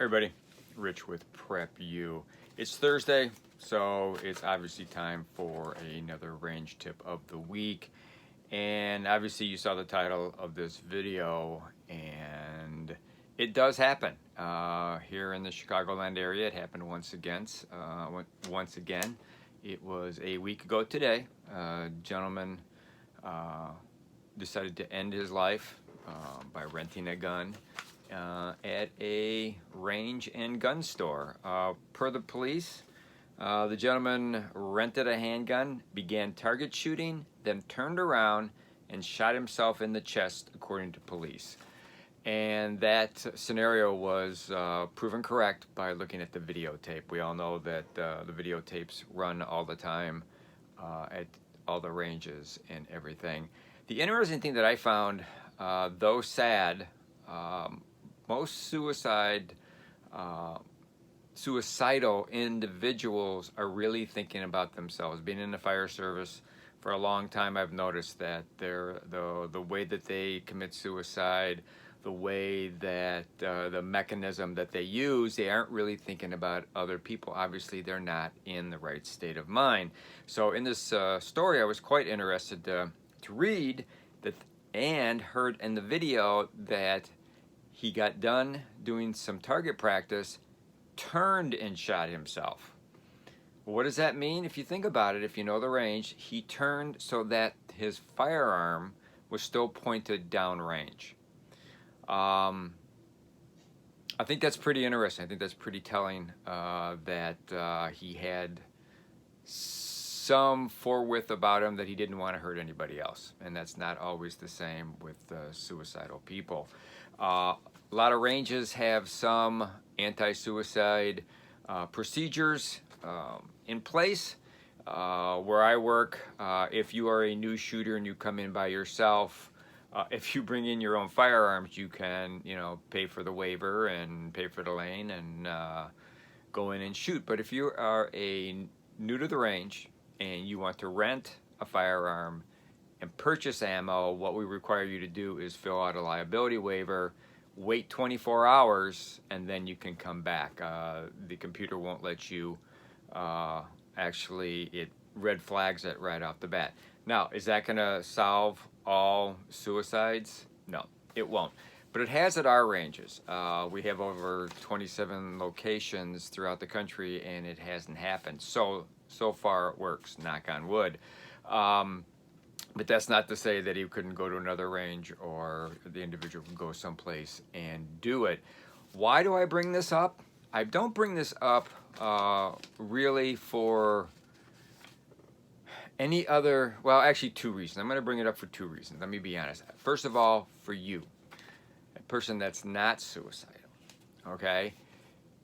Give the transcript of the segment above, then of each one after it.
Everybody, Rich with Prep U. It's Thursday, so it's obviously time for another range tip of the week. And obviously you saw the title of this video, and it does happen. Here in the Chicagoland area, it happened once again. It was a week ago today. A gentleman decided to end his life by renting a gun at a range and gun store. Per the police, the gentleman rented a handgun, began target shooting, then turned around and shot himself in the chest, according to police. And that scenario was proven correct by looking at the videotape. We all know that the videotapes run all the time at all the ranges and everything. The interesting thing that I found, though sad, most suicidal individuals are really thinking about themselves. Being in the fire service for a long time, I've noticed that the way that they commit suicide, the way that the mechanism that they use, they aren't really thinking about other people. Obviously, they're not in the right state of mind. So in this story, I was quite interested to read that, and heard in the video that he got done doing some target practice, turned and shot himself. What does that mean? If you think about it, if you know the range, he turned so that his firearm was still pointed downrange. I think that's pretty interesting. I think that's pretty telling that he had some forethought about him, that he didn't want to hurt anybody else. And that's not always the same with suicidal people. A lot of ranges have some anti-suicide procedures in place. Where I work, if you are a new shooter and you come in by yourself, if you bring in your own firearms, you can, pay for the waiver and pay for the lane and go in and shoot. But if you are new to the range and you want to rent a firearm and purchase ammo, what we require you to do is fill out a liability waiver, wait 24 hours, and then you can come back. The computer won't let you, it red flags it right off the bat. Now, is that gonna solve all suicides? No, it won't. But it has at our ranges. We have over 27 locations throughout the country, and it hasn't happened. So far it works, knock on wood. But that's not to say that he couldn't go to another range or the individual can go someplace and do it. Why do I bring this up? I don't bring this up really for any other, well, actually two reasons. I'm going to bring it up for two reasons. Let me be honest. First of all, for you, a person that's not suicidal, okay?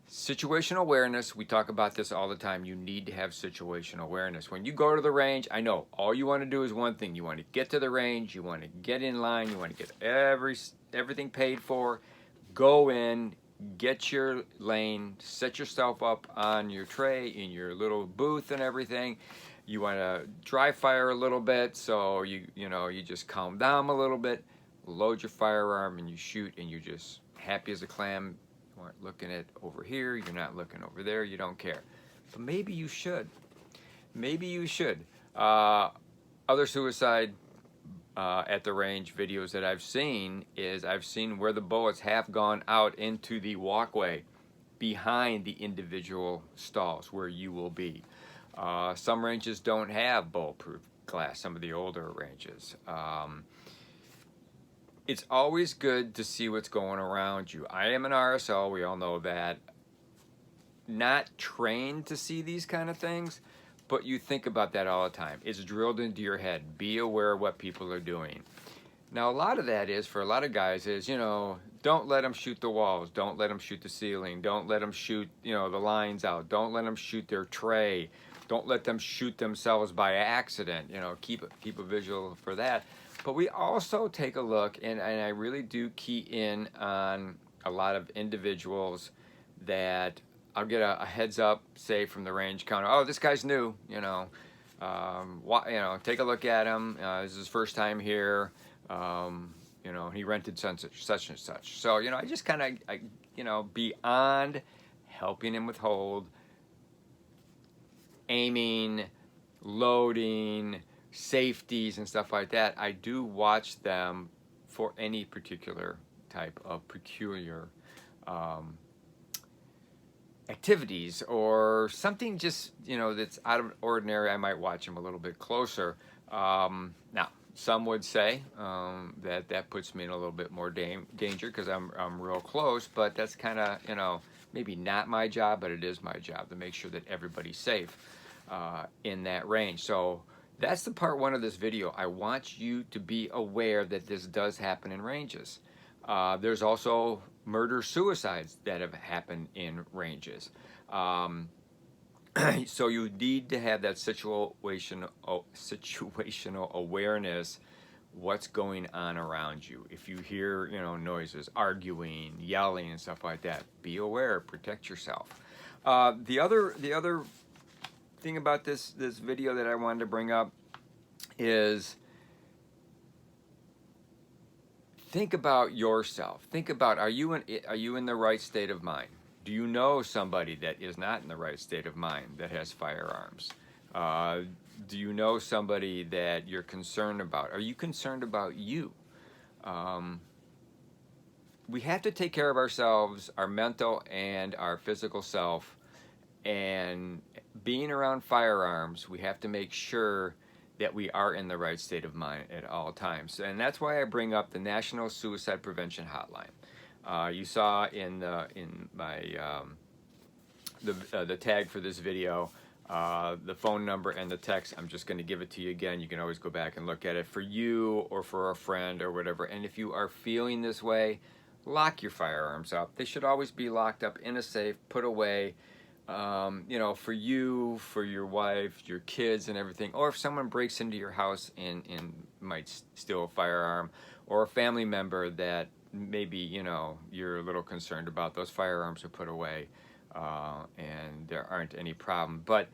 Situational awareness, we talk about this all the time. You need to have situational awareness. When you go to the range, I know all you want to do is one thing. You want to get to the range, you want to get in line, you want to get everything paid for, go in, get your lane, set yourself up on your tray in your little booth and everything. You want to dry fire a little bit, so you just calm down a little bit, load your firearm and you shoot, and you're just happy as a clam. You aren't looking at over here, you're not looking over there, you don't care. But maybe you should. Maybe you should. Other suicide at the range videos that I've seen where the bullets have gone out into the walkway behind the individual stalls where you will be. Some ranges don't have bulletproof glass, some of the older ranges. It's always good to see what's going around you. I am an RSO, we all know that. Not trained to see these kind of things, but you think about that all the time. It's drilled into your head. Be aware of what people are doing. Now, a lot of that is, for a lot of guys, is, don't let them shoot the walls. Don't let them shoot the ceiling. Don't let them shoot, the lines out. Don't let them shoot their tray. Don't let them shoot themselves by accident. Keep a visual for that. But we also take a look, and I really do key in on a lot of individuals that I'll get a heads up, say from the range counter. Oh, this guy's new. Take a look at him. This is his first time here. He rented such and such. So I just kind of beyond helping him with hold, aiming, loading, safeties and stuff like that, I do watch them for any particular type of peculiar activities or something just, that's out of ordinary. I might watch them a little bit closer. Now, some would say that puts me in a little bit more danger because I'm real close, but that's kind of, maybe not my job, but it is my job to make sure that everybody's safe in that range. So that's the part one of this video. I want you to be aware that this does happen in ranges. There's also murder-suicides that have happened in ranges. So you need to have that situational awareness, what's going on around you. If you hear, noises, arguing, yelling, and stuff like that, be aware, protect yourself. The other thing about this video that I wanted to bring up is think about yourself. Think about, are you in the right state of mind? Do you know somebody that is not in the right state of mind that has firearms? Do you know somebody that you're concerned about? Are you concerned about you? We have to take care of ourselves, our mental and our physical self. And being around firearms, we have to make sure that we are in the right state of mind at all times. And that's why I bring up the National Suicide Prevention Hotline. You saw in my the tag for this video, the phone number and the text. I'm just going to give it to you again. You can always go back and look at it for you or for a friend or whatever. And if you are feeling this way, lock your firearms up. They should always be locked up in a safe, put away. For you, for your wife, your kids and everything, or if someone breaks into your house and might steal a firearm, or a family member that maybe, you're a little concerned about, those firearms are put away and there aren't any problem. But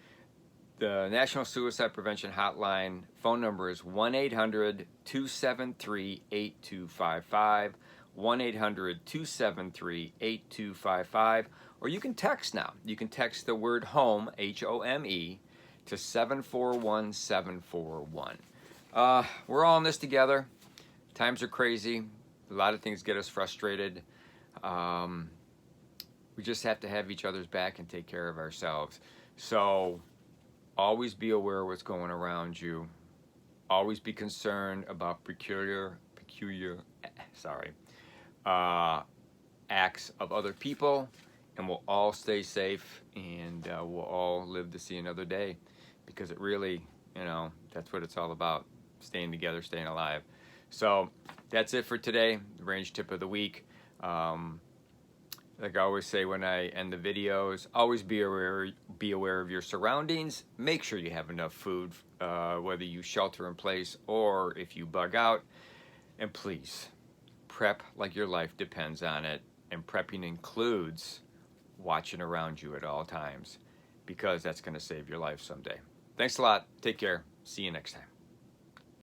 the National Suicide Prevention Hotline phone number is 1-800-273-8255, 1-800-273-8255. Or you can text now. You can text the word HOME, H-O-M-E, to 741-741. We're all in this together. Times are crazy. A lot of things get us frustrated. We just have to have each other's back and take care of ourselves. So always be aware of what's going around you. Always be concerned about peculiar acts of other people. And we'll all stay safe, and we'll all live to see another day, because it really, that's what it's all about, staying together, staying alive. So that's it for today, the range tip of the week. Like I always say when I end the videos, always be aware of your surroundings. Make sure you have enough food, whether you shelter in place or if you bug out. And please, prep like your life depends on it. And prepping includes watching around you at all times, because that's going to save your life someday. Thanks a lot. Take care. See you next time.